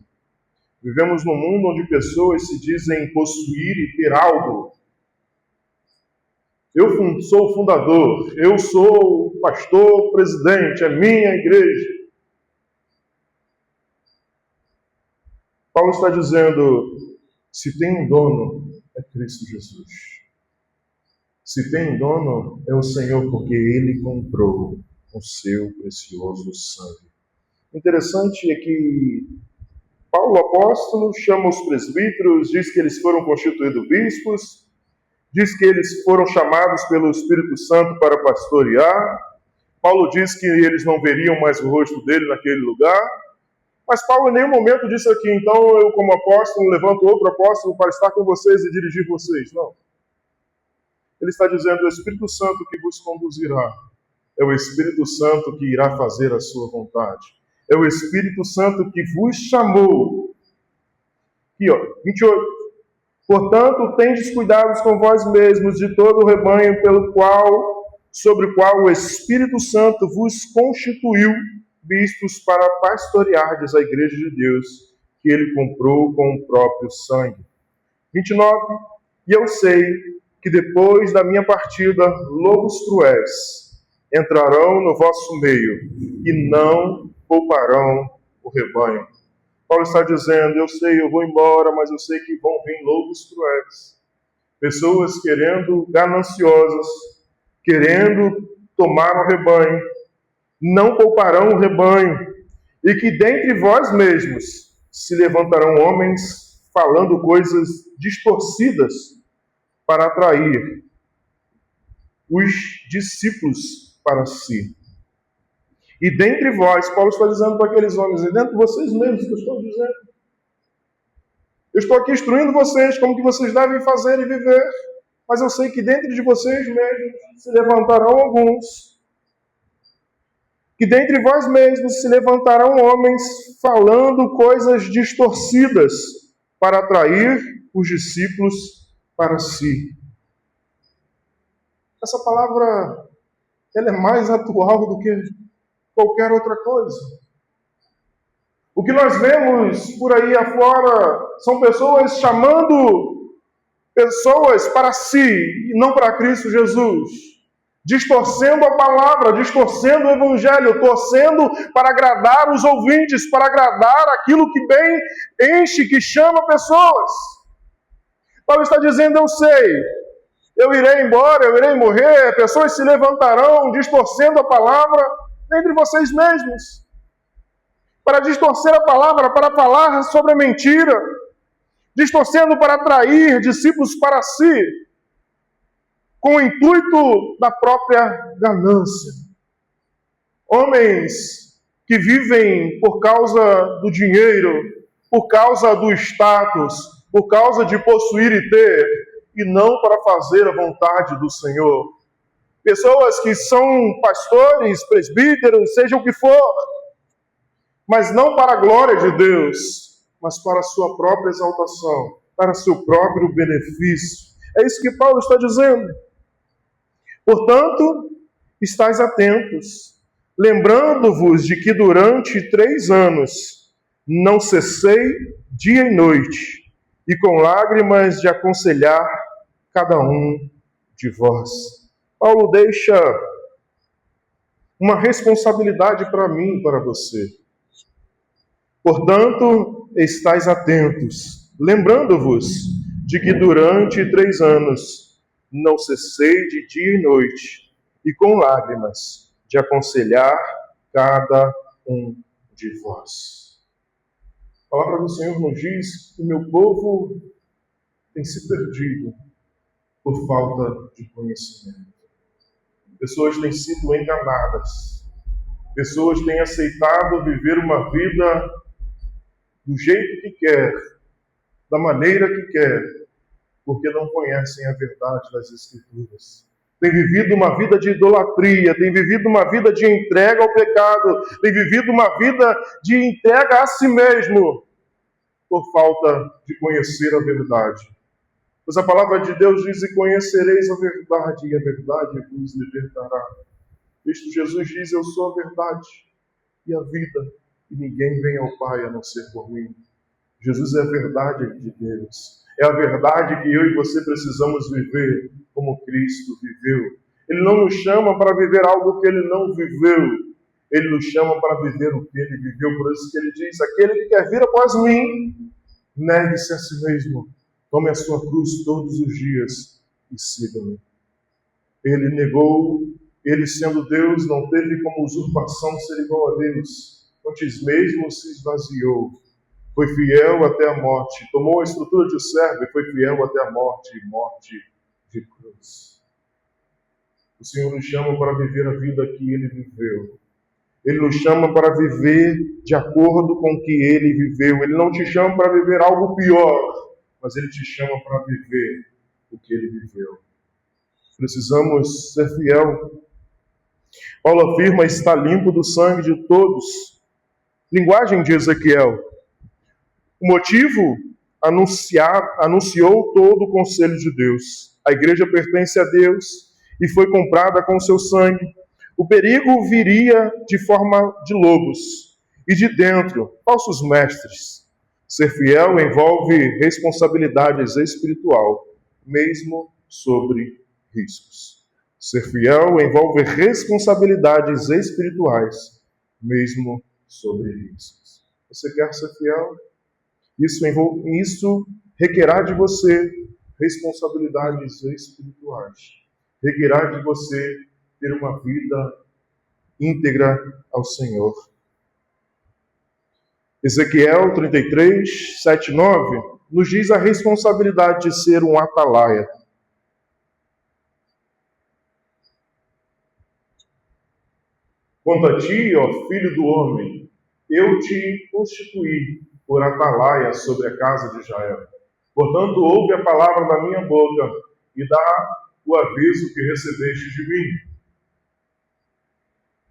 Vivemos num mundo onde pessoas se dizem possuir e ter algo. Eu sou o fundador, eu sou o pastor, presidente, é minha igreja. Paulo está dizendo: se tem um dono, é Cristo Jesus. Se tem um dono, é o Senhor, porque Ele comprou. com seu precioso sangue. O interessante é que Paulo, apóstolo, chama os presbíteros, diz que eles foram constituídos bispos, diz que eles foram chamados pelo Espírito Santo para pastorear. Paulo diz que eles não veriam mais o rosto dele naquele lugar. Mas Paulo em nenhum momento disse aqui, então eu como apóstolo levanto outro apóstolo para estar com vocês e dirigir vocês. Não. Ele está dizendo, o Espírito Santo que vos conduzirá. É o Espírito Santo que irá fazer a sua vontade. É o Espírito Santo que vos chamou. Aqui, 28. Portanto, tendes cuidados com vós mesmos de todo o rebanho sobre o qual o Espírito Santo vos constituiu bispos para pastoreardes a igreja de Deus, que ele comprou com o próprio sangue. 29. E eu sei que depois da minha partida, lobos cruéis entrarão no vosso meio e não pouparão o rebanho. Paulo está dizendo, eu sei, eu vou embora, mas eu sei que vão vir lobos cruéis. Pessoas gananciosas, querendo tomar o rebanho, não pouparão o rebanho, e que dentre vós mesmos se levantarão homens falando coisas distorcidas para atrair os discípulos para si. E dentre vós, Paulo está dizendo para aqueles homens, e dentro de vocês mesmos que eu estou dizendo. Eu estou aqui instruindo vocês como que vocês devem fazer e viver, mas eu sei que dentro de vocês mesmos se levantarão alguns, que dentre vós mesmos se levantarão homens falando coisas distorcidas para atrair os discípulos para si. Essa palavra, ela é mais atual do que qualquer outra coisa. O que nós vemos por aí afora são pessoas chamando pessoas para si e não para Cristo Jesus. Distorcendo a palavra, distorcendo o evangelho, torcendo para agradar os ouvintes, para agradar aquilo que bem enche, que chama pessoas. Paulo está dizendo, eu sei, eu irei embora, eu irei morrer, pessoas se levantarão distorcendo a palavra entre vocês mesmos. Para distorcer a palavra, para falar sobre a mentira, distorcendo para atrair discípulos para si, com o intuito da própria ganância. Homens que vivem por causa do dinheiro, por causa do status, por causa de possuir e ter, e não para fazer a vontade do Senhor. Pessoas que são pastores, presbíteros, seja o que for, mas não para a glória de Deus, mas para a sua própria exaltação, para o seu próprio benefício. É isso que Paulo está dizendo. Portanto, estais atentos, lembrando-vos de que durante 3 anos não cessei dia e noite, e com lágrimas de aconselhar cada um de vós. Paulo deixa uma responsabilidade para mim e para você. Portanto, estais atentos, lembrando-vos de que durante 3 anos não cessei de dia e noite, e com lágrimas de aconselhar cada um de vós. A palavra do Senhor nos diz que o meu povo tem se perdido por falta de conhecimento. Pessoas têm sido enganadas. Pessoas têm aceitado viver uma vida do jeito que quer, da maneira que quer, porque não conhecem a verdade das Escrituras. Tem vivido uma vida de idolatria, tem vivido uma vida de entrega ao pecado, tem vivido uma vida de entrega a si mesmo, por falta de conhecer a verdade. Pois a palavra de Deus diz, e conhecereis a verdade, e a verdade vos libertará. Cristo Jesus diz, eu sou a verdade e a vida, e ninguém vem ao Pai a não ser por mim. Jesus é a verdade de Deus. É a verdade que eu e você precisamos viver como Cristo viveu. Ele não nos chama para viver algo que Ele não viveu. Ele nos chama para viver o que Ele viveu. Por isso que Ele diz, aquele que quer vir após mim, negue-se a si mesmo. Tome a sua cruz todos os dias e siga-me. Ele negou Ele, sendo Deus, não teve como usurpação ser igual a Deus. Antes mesmo se esvaziou. Foi fiel até a morte. Tomou a estrutura de servo e foi fiel até a morte e morte de cruz. O Senhor nos chama para viver a vida que Ele viveu. Ele nos chama para viver de acordo com o que Ele viveu. Ele não te chama para viver algo pior, mas Ele te chama para viver o que Ele viveu. Precisamos ser fiel. Paulo afirma: está limpo do sangue de todos. Linguagem de Ezequiel. O motivo? Anunciou todo o conselho de Deus. A igreja pertence a Deus e foi comprada com seu sangue. O perigo viria de forma de lobos e de dentro, falsos mestres. Ser fiel envolve responsabilidades espiritual, mesmo sobre riscos. Ser fiel envolve responsabilidades espirituais, mesmo sobre riscos. Você quer ser fiel? Isso requerá de você responsabilidades espirituais. Requerá de você ter uma vida íntegra ao Senhor. Ezequiel 33, 7, 9 nos diz a responsabilidade de ser um atalaia. Quanto a ti, ó filho do homem, eu te constituí por atalaia sobre a casa de Israel. Portanto, ouve a palavra da minha boca e dá o aviso que recebeste de mim.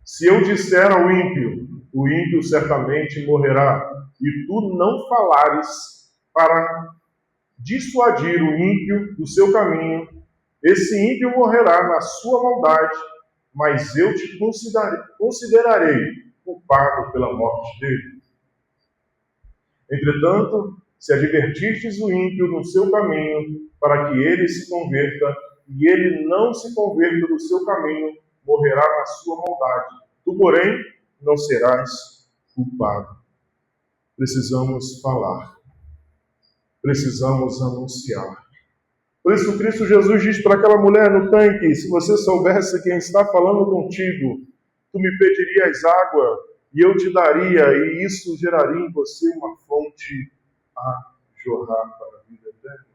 Se eu disser ao ímpio, o ímpio certamente morrerá, e tu não falares para dissuadir o ímpio do seu caminho, esse ímpio morrerá na sua maldade, mas eu te considerarei culpado pela morte dele. Entretanto, se advertistes o ímpio no seu caminho, para que ele se converta, e ele não se converta do seu caminho, morrerá na sua maldade. Tu, porém, não serás culpado. Precisamos falar. Precisamos anunciar. Por isso, Cristo Jesus diz para aquela mulher no tanque: se você soubesse quem está falando contigo, tu me pedirias água e eu te daria, e isso geraria em você uma fonte a jorrar para a vida eterna.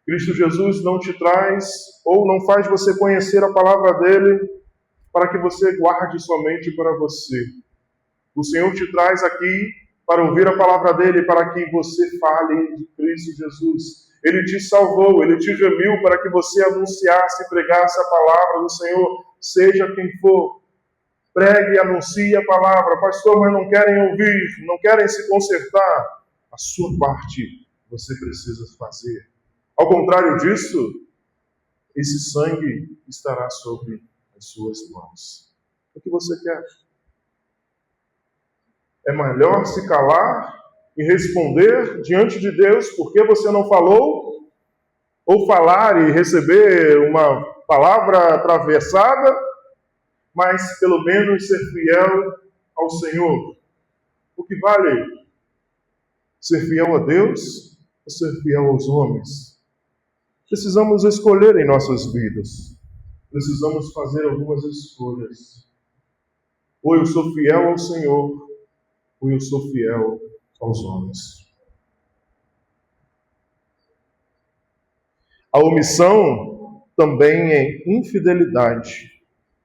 Cristo Jesus não te traz ou não faz você conhecer a palavra dele para que você guarde somente para você. O Senhor te traz aqui para ouvir a palavra dele, para que você fale de Cristo Jesus. Ele te salvou, ele te remiu para que você anunciasse e pregasse a palavra do Senhor, seja quem for. Pregue e anuncie a palavra. Pastor, mas não querem ouvir, não querem se consertar. A sua parte você precisa fazer. Ao contrário disso, esse sangue estará sobre as suas mãos. O que você quer? É melhor se calar e responder diante de Deus porque você não falou? Ou falar e receber uma palavra atravessada, mas pelo menos ser fiel ao Senhor? O que vale? Ser fiel a Deus ou ser fiel aos homens? Precisamos escolher em nossas vidas. Precisamos fazer algumas escolhas. Ou eu sou fiel ao Senhor, ou eu sou fiel aos homens. A omissão também é infidelidade.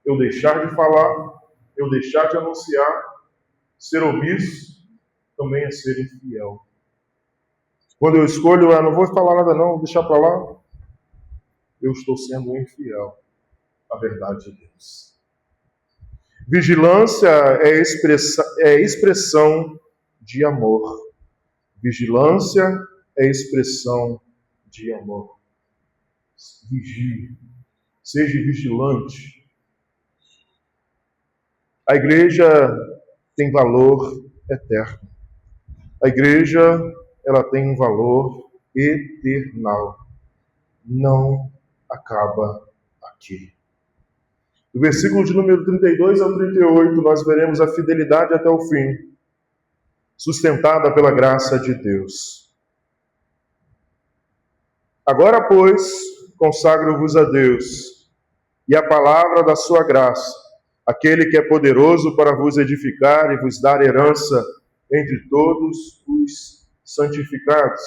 Eu deixar de falar, eu deixar de anunciar, ser omisso também é ser infiel. Quando eu escolho, não vou falar nada não, vou deixar para lá, eu estou sendo infiel à verdade de Deus. Vigilância é expressão de amor. Vigilância é expressão de amor. Vigie. Seja vigilante. A igreja tem valor eterno. A igreja, ela tem um valor eternal. Não acaba aqui. Do versículo de número 32 ao 38, nós veremos a fidelidade até o fim, sustentada pela graça de Deus. Agora, pois, consagro-vos a Deus, e a palavra da sua graça, aquele que é poderoso para vos edificar e vos dar herança entre todos os santificados.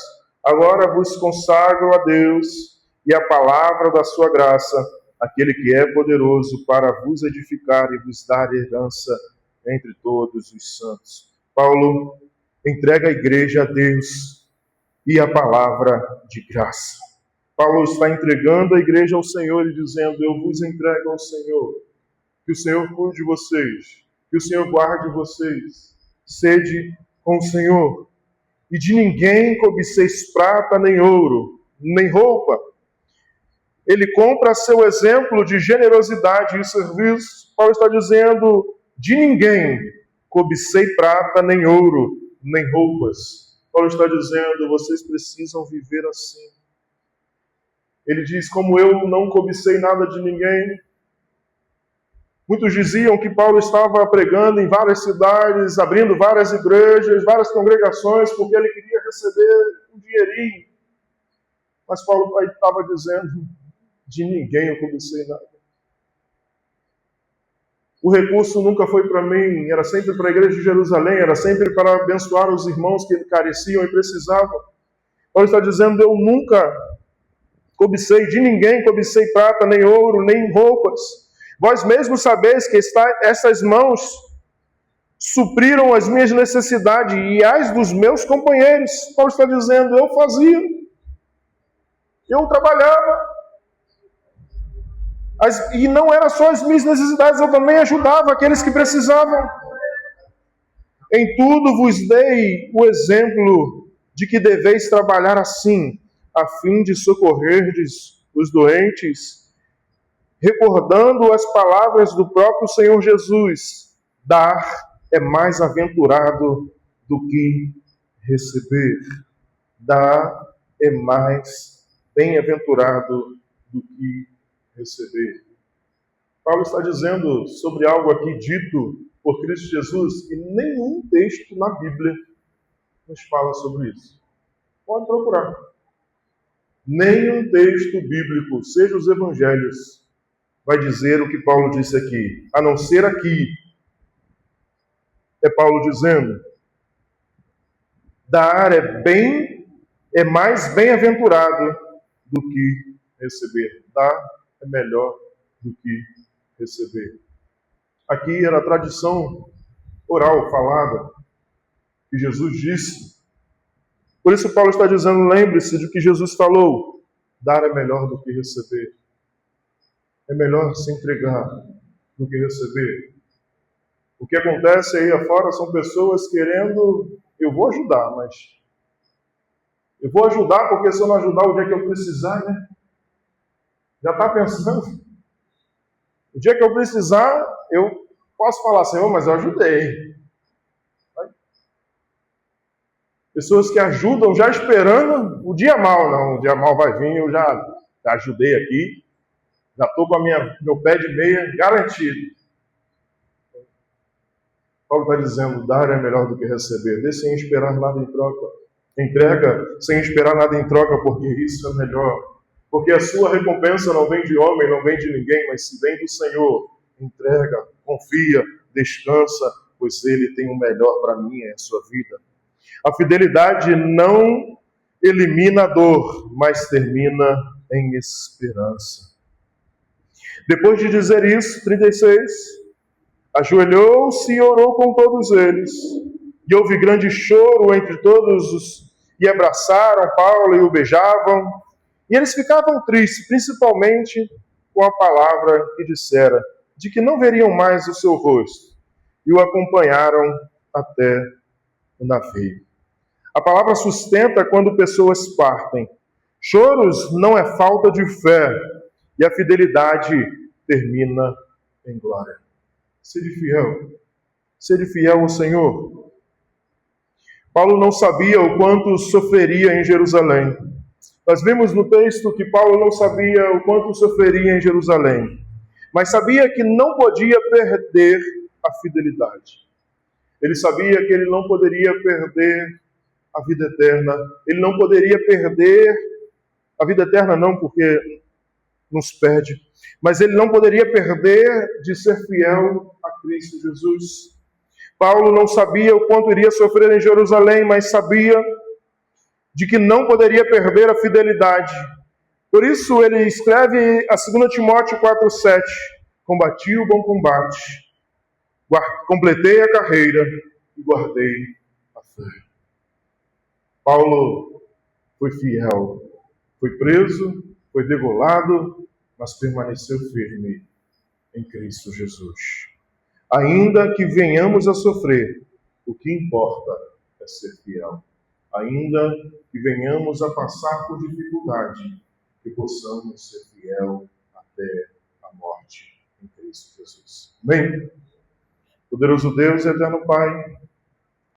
Agora vos consagro a Deus e a palavra da sua graça, aquele que é poderoso para vos edificar e vos dar herança entre todos os santos. Paulo entrega a igreja a Deus e a palavra de graça. Paulo está entregando a igreja ao Senhor e dizendo: eu vos entrego ao Senhor. Que o Senhor cuide de vocês, que o Senhor guarde vocês. Sede com o Senhor. E de ninguém cobiceis prata, nem ouro, nem roupa. Ele compra seu exemplo de generosidade e serviço. Paulo está dizendo: de ninguém cobicei prata, nem ouro, nem roupas. Paulo está dizendo: vocês precisam viver assim. Ele diz: como eu não cobicei nada de ninguém. Muitos diziam que Paulo estava pregando em várias cidades, abrindo várias igrejas, várias congregações, porque ele queria receber um dinheirinho. Mas Paulo estava dizendo: de ninguém eu cobicei nada. O recurso nunca foi para mim, era sempre para a igreja de Jerusalém, era sempre para abençoar os irmãos que careciam e precisavam. Paulo está dizendo: eu nunca cobicei de ninguém, cobicei prata, nem ouro, nem roupas. Vós mesmos sabeis que essas mãos supriram as minhas necessidades e as dos meus companheiros. Paulo está dizendo: eu fazia, eu trabalhava. E não era só as minhas necessidades, eu também ajudava aqueles que precisavam. Em tudo vos dei o exemplo de que deveis trabalhar assim, a fim de socorrerdes os doentes, recordando as palavras do próprio Senhor Jesus: dar é mais aventurado do que receber. Dar é mais bem-aventurado do que receber. Paulo está dizendo sobre algo aqui dito por Cristo Jesus que nenhum texto na Bíblia nos fala sobre isso. Pode procurar. Nenhum texto bíblico, seja os evangelhos, vai dizer o que Paulo disse aqui, a não ser aqui. É Paulo dizendo: dar é mais bem-aventurado do que receber. Dar é melhor do que receber. Aqui era a tradição oral falada que Jesus disse. Por isso Paulo está dizendo: lembre-se de que Jesus falou: dar é melhor do que receber. É melhor se entregar do que receber. O que acontece aí afora são pessoas querendo: eu vou ajudar, mas eu vou ajudar porque se eu não ajudar o dia que eu precisar, né? Já está pensando? O dia que eu precisar, eu posso falar: Senhor, mas eu ajudei. Pessoas que ajudam já esperando o dia mal. Não, o dia mal vai vir, eu já ajudei aqui. Já estou com meu pé de meia garantido. Paulo está dizendo: dar é melhor do que receber. Dê sem esperar nada em troca. Entrega sem esperar nada em troca, porque isso é melhor. Porque a sua recompensa não vem de homem, não vem de ninguém, mas se vem do Senhor. Entrega, confia, descansa, pois Ele tem o melhor para mim e a sua vida. A fidelidade não elimina a dor, mas termina em esperança. Depois de dizer isso, 36, ajoelhou-se e orou com todos eles. E houve grande choro entre todos os que abraçaram Paulo e o beijavam. E eles ficavam tristes, principalmente com a palavra que dissera, de que não veriam mais o seu rosto. E o acompanharam até o navio. A palavra sustenta quando pessoas partem. Choros não é falta de fé. E a fidelidade termina em glória. Sede fiel. Sede fiel ao Senhor. Paulo não sabia o quanto sofreria em Jerusalém. Nós vimos no texto que Paulo não sabia o quanto sofreria em Jerusalém. Mas sabia que não podia perder a fidelidade. Ele sabia que ele não poderia perder a vida eterna. Ele não poderia perder a vida eterna, não, porque nos perde. mas ele não poderia perder de ser fiel a Cristo Jesus. Paulo não sabia o quanto iria sofrer em Jerusalém, mas sabia de que não poderia perder a fidelidade. Por isso ele escreve a 2 Timóteo 4,7: combati o bom combate, completei a carreira e guardei a fé. Paulo foi fiel, foi preso, foi degolado, mas permaneceu firme em Cristo Jesus. Ainda que venhamos a sofrer, o que importa é ser fiel. Ainda que venhamos a passar por dificuldade, que possamos ser fiel até a morte em Cristo Jesus. Amém? Poderoso Deus, eterno Pai,